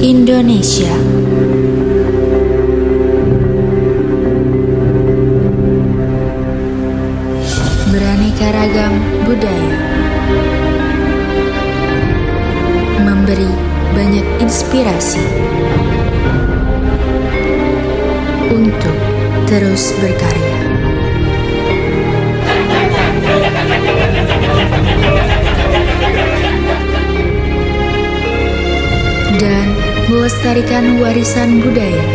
Indonesia. Beraneka ragam budaya, memberi banyak inspirasi untuk terus berkarya. Dan melestarikan warisan budaya.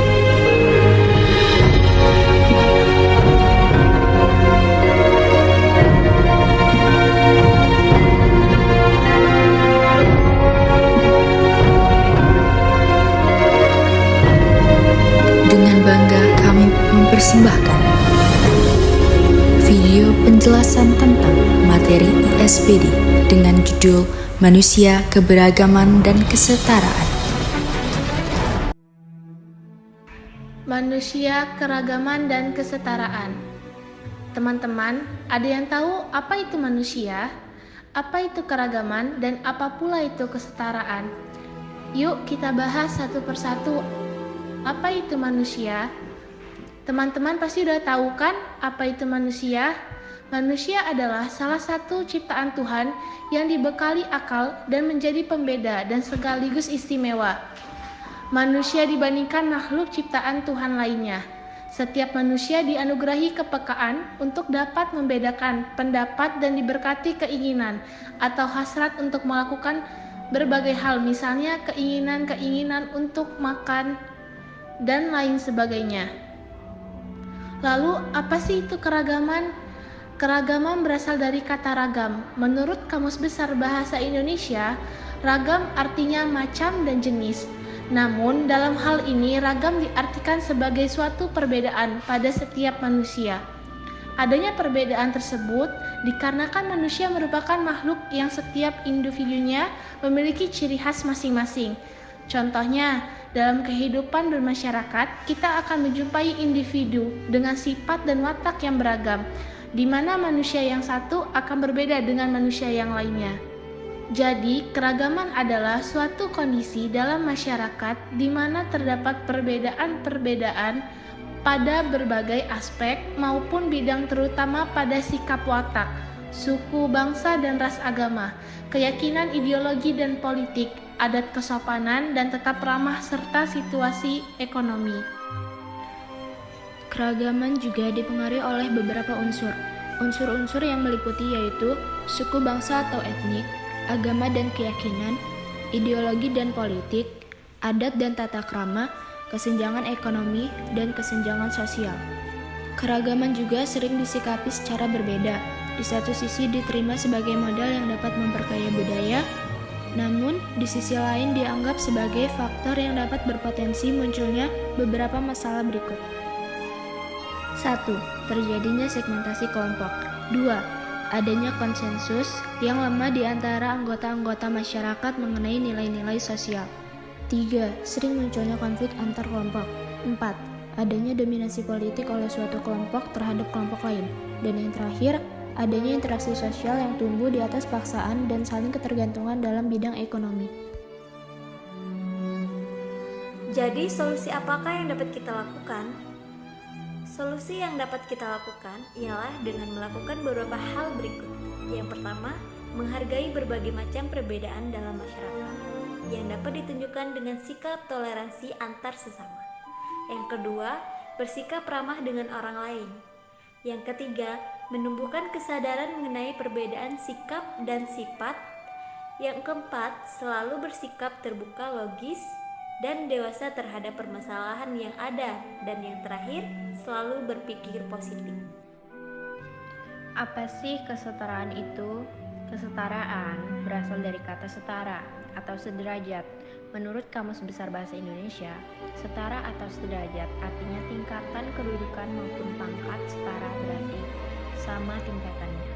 Dengan bangga kami mempersembahkan video penjelasan tentang materi ISBD dengan judul Manusia, Keberagaman, dan Kesetaraan. Manusia, keragaman, dan kesetaraan. Teman-teman, ada yang tahu apa itu manusia, apa itu keragaman, dan apa pula itu kesetaraan? Yuk kita bahas satu persatu. Apa itu manusia? Teman-teman pasti udah tahu kan apa itu manusia? Manusia adalah salah satu ciptaan Tuhan yang dibekali akal dan menjadi pembeda dan sekaligus istimewa. Manusia dibandingkan makhluk ciptaan Tuhan lainnya. Setiap manusia dianugerahi kepekaan untuk dapat membedakan pendapat dan diberkati keinginan atau hasrat untuk melakukan berbagai hal, misalnya keinginan-keinginan untuk makan dan lain sebagainya. Lalu apa sih itu keragaman? Keragaman berasal dari kata ragam. Menurut Kamus Besar Bahasa Indonesia, ragam artinya macam dan jenis. Namun dalam hal ini ragam diartikan sebagai suatu perbedaan pada setiap manusia. Adanya perbedaan tersebut dikarenakan manusia merupakan makhluk yang setiap individunya memiliki ciri khas masing-masing. Contohnya, dalam kehidupan bermasyarakat, kita akan menjumpai individu dengan sifat dan watak yang beragam, di mana manusia yang satu akan berbeda dengan manusia yang lainnya. Jadi, keragaman adalah suatu kondisi dalam masyarakat di mana terdapat perbedaan-perbedaan pada berbagai aspek maupun bidang, terutama pada sikap watak, suku, bangsa, dan ras, agama, keyakinan, ideologi, dan politik, adat kesopanan, dan tetap ramah serta situasi ekonomi. Keragaman juga dipengaruhi oleh beberapa unsur. Unsur-unsur yang meliputi yaitu suku, bangsa atau etnik, agama dan keyakinan, ideologi dan politik, adat dan tata krama, kesenjangan ekonomi, dan kesenjangan sosial. Keragaman juga sering disikapi secara berbeda. Di satu sisi diterima sebagai modal yang dapat memperkaya budaya, namun di sisi lain dianggap sebagai faktor yang dapat berpotensi munculnya beberapa masalah berikut. 1. Terjadinya segmentasi kelompok. 2. Adanya konsensus yang lemah di antara anggota-anggota masyarakat mengenai nilai-nilai sosial. 3. Sering munculnya konflik antar kelompok. 4. Adanya dominasi politik oleh suatu kelompok terhadap kelompok lain. Dan yang terakhir, adanya interaksi sosial yang tumbuh di atas paksaan dan saling ketergantungan dalam bidang ekonomi. Jadi, solusi apakah yang dapat kita lakukan? Solusi yang dapat kita lakukan ialah dengan melakukan beberapa hal berikut. Yang pertama, menghargai berbagai macam perbedaan dalam masyarakat yang dapat ditunjukkan dengan sikap toleransi antar sesama. Yang kedua, bersikap ramah dengan orang lain. Yang ketiga, menumbuhkan kesadaran mengenai perbedaan sikap dan sifat. Yang keempat, selalu bersikap terbuka, logis, dan dewasa terhadap permasalahan yang ada. Dan yang terakhir, selalu berpikir positif. Apa sih kesetaraan itu? Kesetaraan berasal dari kata setara atau sederajat. Menurut Kamus Besar Bahasa Indonesia, setara atau sederajat artinya tingkatan kedudukan maupun pangkat setara, berarti sama tingkatannya.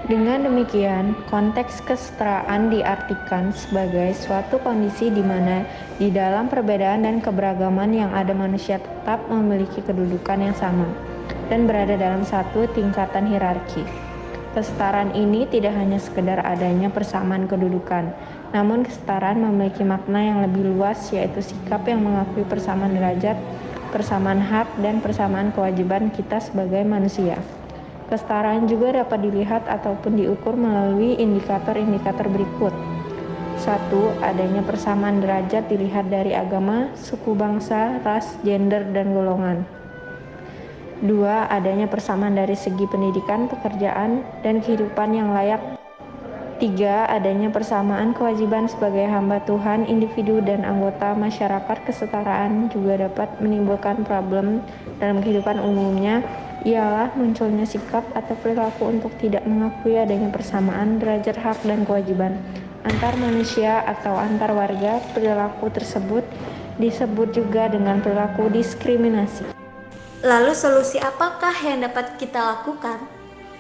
Dengan demikian, konteks kesetaraan diartikan sebagai suatu kondisi di mana di dalam perbedaan dan keberagaman yang ada manusia tetap memiliki kedudukan yang sama dan berada dalam satu tingkatan hierarki. Kesetaraan ini tidak hanya sekedar adanya persamaan kedudukan, namun kesetaraan memiliki makna yang lebih luas, yaitu sikap yang mengakui persamaan derajat, persamaan hak, dan persamaan kewajiban kita sebagai manusia. Kesetaraan juga dapat dilihat ataupun diukur melalui indikator-indikator berikut. 1. Adanya persamaan derajat dilihat dari agama, suku bangsa, ras, gender, dan golongan. 2. Adanya persamaan dari segi pendidikan, pekerjaan, dan kehidupan yang layak. 3. Adanya persamaan kewajiban sebagai hamba Tuhan, individu, dan anggota masyarakat. Kesetaraan juga dapat menimbulkan problem dalam kehidupan umumnya, ialah munculnya sikap atau perilaku untuk tidak mengakui adanya persamaan derajat hak dan kewajiban antar manusia atau antar warga. Perilaku tersebut disebut juga dengan perilaku diskriminasi. Lalu solusi apakah yang dapat kita lakukan?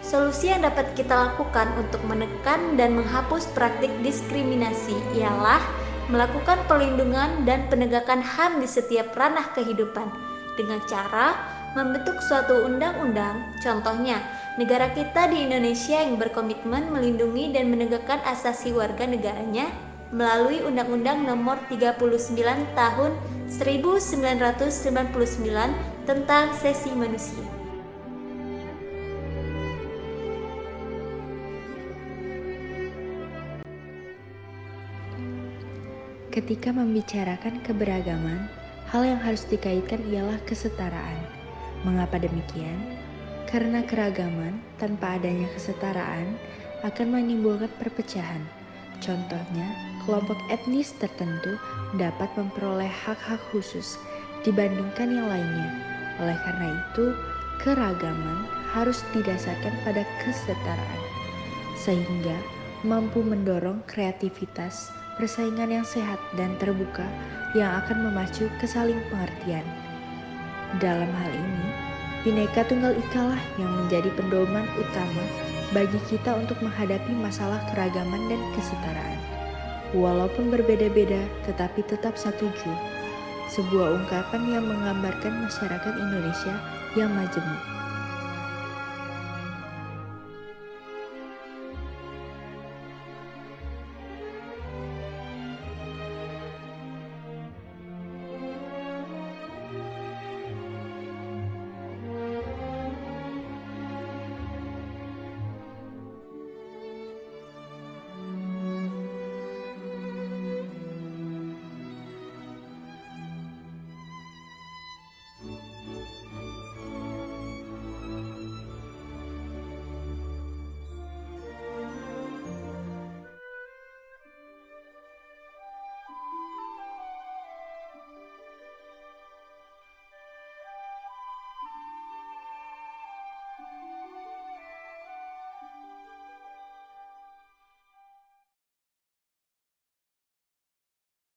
Solusi yang dapat kita lakukan untuk menekan dan menghapus praktik diskriminasi ialah melakukan perlindungan dan penegakan HAM di setiap ranah kehidupan dengan cara membentuk suatu undang-undang. Contohnya, negara kita di Indonesia yang berkomitmen melindungi dan menegakkan asasi warga negaranya melalui Undang-Undang Nomor 39 Tahun 1999 tentang Sesi Manusia. Ketika membicarakan keberagaman, hal yang harus dikaitkan ialah kesetaraan. Mengapa demikian? Karena keragaman tanpa adanya kesetaraan akan menimbulkan perpecahan. Contohnya, kelompok etnis tertentu dapat memperoleh hak-hak khusus dibandingkan yang lainnya. Oleh karena itu, keragaman harus didasarkan pada kesetaraan, sehingga mampu mendorong kreativitas, persaingan yang sehat dan terbuka yang akan memacu kesaling pengertian. Dalam hal ini, Bhinneka Tunggal Ika lah yang menjadi pedoman utama bagi kita untuk menghadapi masalah keragaman dan kesetaraan. Walaupun berbeda-beda, tetapi tetap satu jua. Sebuah ungkapan yang menggambarkan masyarakat Indonesia yang majemuk.